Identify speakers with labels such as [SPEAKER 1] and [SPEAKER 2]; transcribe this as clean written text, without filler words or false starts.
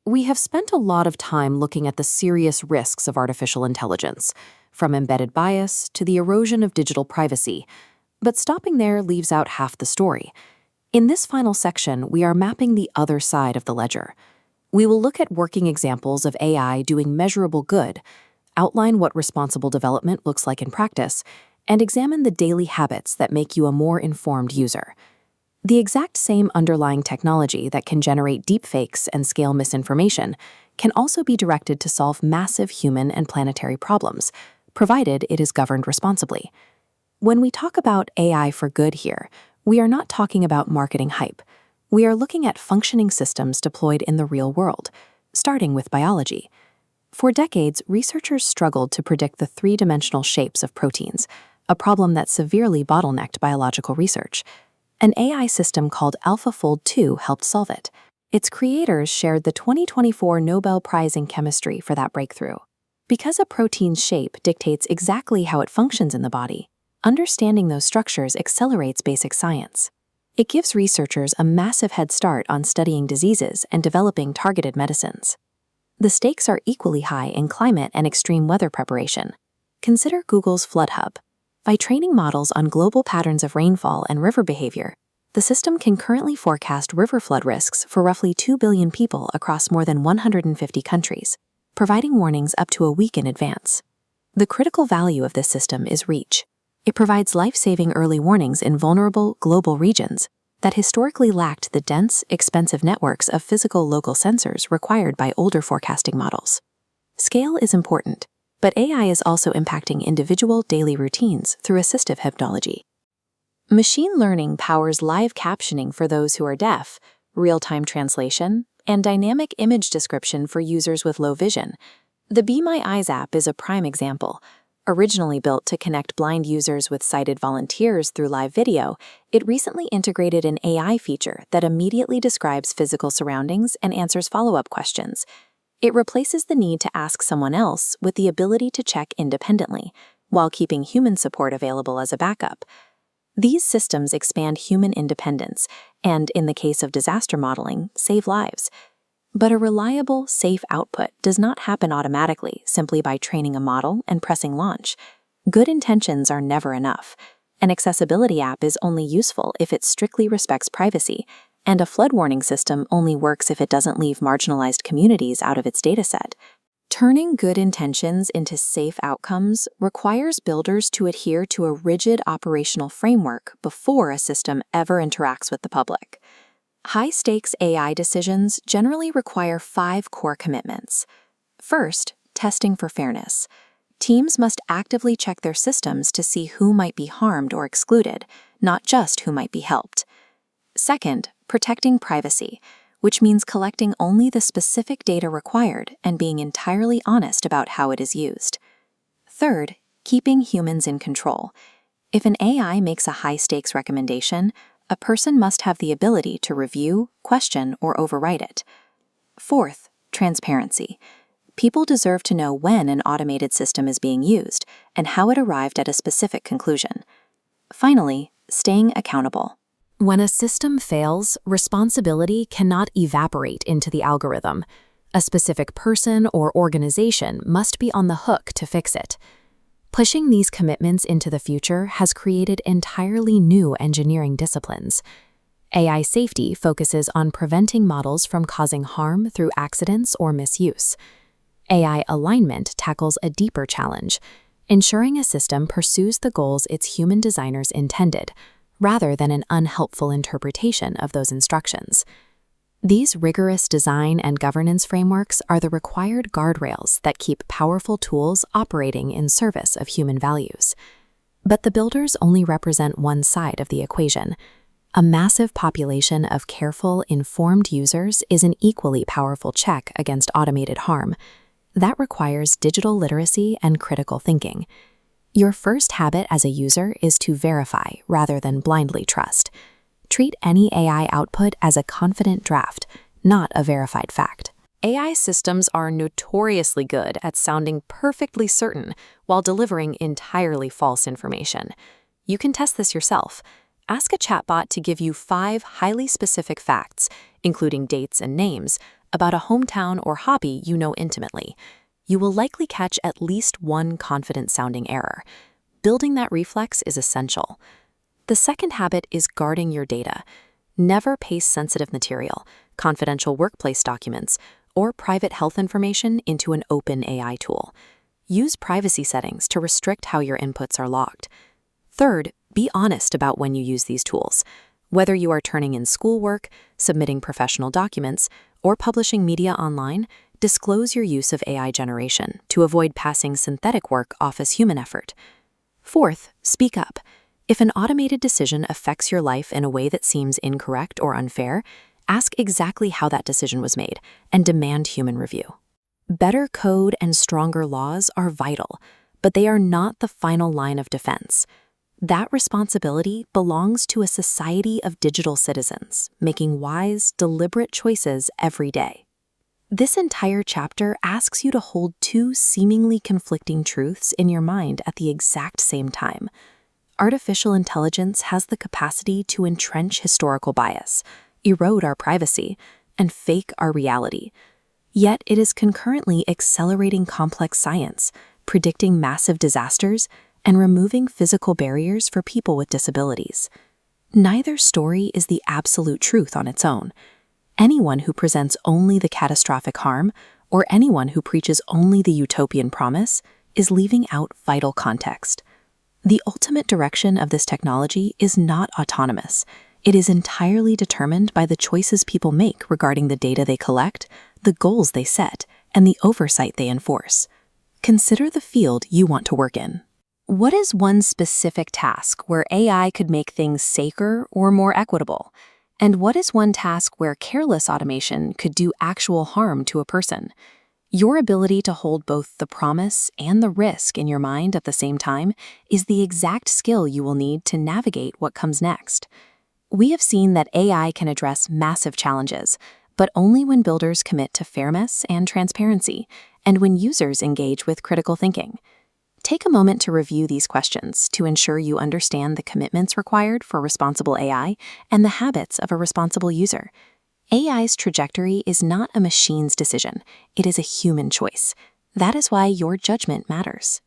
[SPEAKER 1] We have spent a lot of time looking at the serious risks of artificial intelligence, from embedded bias to the erosion of digital privacy. But stopping there leaves out half the story. In this final section, we are mapping the other side of the ledger. We will look at working examples of AI doing measurable good, outline what responsible development looks like in practice, and examine the daily habits that make you a more informed user. The exact same underlying technology that can generate deepfakes and scale misinformation can also be directed to solve massive human and planetary problems, provided it is governed responsibly. When we talk about AI for good here, we are not talking about marketing hype. We are looking at functioning systems deployed in the real world, starting with biology. For decades, researchers struggled to predict the three-dimensional shapes of proteins, a problem that severely bottlenecked biological research. An AI system called AlphaFold 2 helped solve it. Its creators shared the 2024 Nobel Prize in Chemistry for that breakthrough. Because a protein's shape dictates exactly how it functions in the body, understanding those structures accelerates basic science. It gives researchers a massive head start on studying diseases and developing targeted medicines. The stakes are equally high in climate and extreme weather preparation. Consider Google's Flood Hub. By training models on global patterns of rainfall and river behavior, the system can currently forecast river flood risks for roughly 2 billion people across more than 150 countries, providing warnings up to a week in advance. The critical value of this system is reach. It provides life-saving early warnings in vulnerable, global regions that historically lacked the dense, expensive networks of physical local sensors required by older forecasting models. Scale is important, but AI is also impacting individual daily routines through assistive hypnology. Machine learning powers live captioning for those who are deaf, real-time translation, and dynamic image description for users with low vision. The Be My Eyes app is a prime example. Originally built to connect blind users with sighted volunteers through live video, it recently integrated an AI feature that immediately describes physical surroundings and answers follow-up questions. It replaces the need to ask someone else with the ability to check independently, while keeping human support available as a backup. These systems expand human independence and, in the case of disaster modeling, save lives. But a reliable, safe output does not happen automatically simply by training a model and pressing launch. Good intentions are never enough. An accessibility app is only useful if it strictly respects privacy, and a flood warning system only works if it doesn't leave marginalized communities out of its dataset. Turning good intentions into safe outcomes requires builders to adhere to a rigid operational framework before a system ever interacts with the public. High-stakes AI decisions generally require 5 core commitments. First, testing for fairness. Teams must actively check their systems to see who might be harmed or excluded, not just who might be helped. Second, protecting privacy, which means collecting only the specific data required and being entirely honest about how it is used. Third, keeping humans in control. If an AI makes a high-stakes recommendation, a person must have the ability to review, question, or override it. Fourth, transparency. People deserve to know when an automated system is being used and how it arrived at a specific conclusion. Finally, staying accountable. When a system fails, responsibility cannot evaporate into the algorithm. A specific person or organization must be on the hook to fix it. Pushing these commitments into the future has created entirely new engineering disciplines. AI safety focuses on preventing models from causing harm through accidents or misuse. AI alignment tackles a deeper challenge, ensuring a system pursues the goals its human designers intended, rather than an unhelpful interpretation of those instructions. These rigorous design and governance frameworks are the required guardrails that keep powerful tools operating in service of human values. But the builders only represent one side of the equation. A massive population of careful, informed users is an equally powerful check against automated harm. That requires digital literacy and critical thinking. Your first habit as a user is to verify rather than blindly trust. Treat any AI output as a confident draft, not a verified fact. AI systems are notoriously good at sounding perfectly certain while delivering entirely false information. You can test this yourself. Ask a chatbot to give you 5 highly specific facts, including dates and names, about a hometown or hobby you know intimately, you will likely catch at least one confident-sounding error. Building that reflex is essential. The second habit is guarding your data. Never paste sensitive material, confidential workplace documents, or private health information into an open AI tool. Use privacy settings to restrict how your inputs are logged. Third, be honest about when you use these tools. Whether you are turning in schoolwork, submitting professional documents, or publishing media online, disclose your use of AI generation to avoid passing synthetic work off as human effort. Fourth, speak up. If an automated decision affects your life in a way that seems incorrect or unfair, ask exactly how that decision was made and demand human review. Better code and stronger laws are vital, but they are not the final line of defense. That responsibility belongs to a society of digital citizens, making wise, deliberate choices every day. This entire chapter asks you to hold two seemingly conflicting truths in your mind at the exact same time. Artificial intelligence has the capacity to entrench historical bias, erode our privacy, and fake our reality. Yet it is concurrently accelerating complex science, predicting massive disasters, and removing physical barriers for people with disabilities. Neither story is the absolute truth on its own. Anyone who presents only the catastrophic harm, or anyone who preaches only the utopian promise, is leaving out vital context. The ultimate direction of this technology is not autonomous. It is entirely determined by the choices people make regarding the data they collect, the goals they set, and the oversight they enforce. Consider the field you want to work in. What is one specific task where AI could make things safer or more equitable? And what is one task where careless automation could do actual harm to a person? Your ability to hold both the promise and the risk in your mind at the same time is the exact skill you will need to navigate what comes next. We have seen that AI can address massive challenges, but only when builders commit to fairness and transparency, and when users engage with critical thinking. Take a moment to review these questions to ensure you understand the commitments required for responsible AI and the habits of a responsible user. AI's trajectory is not a machine's decision, it is a human choice. That is why your judgment matters.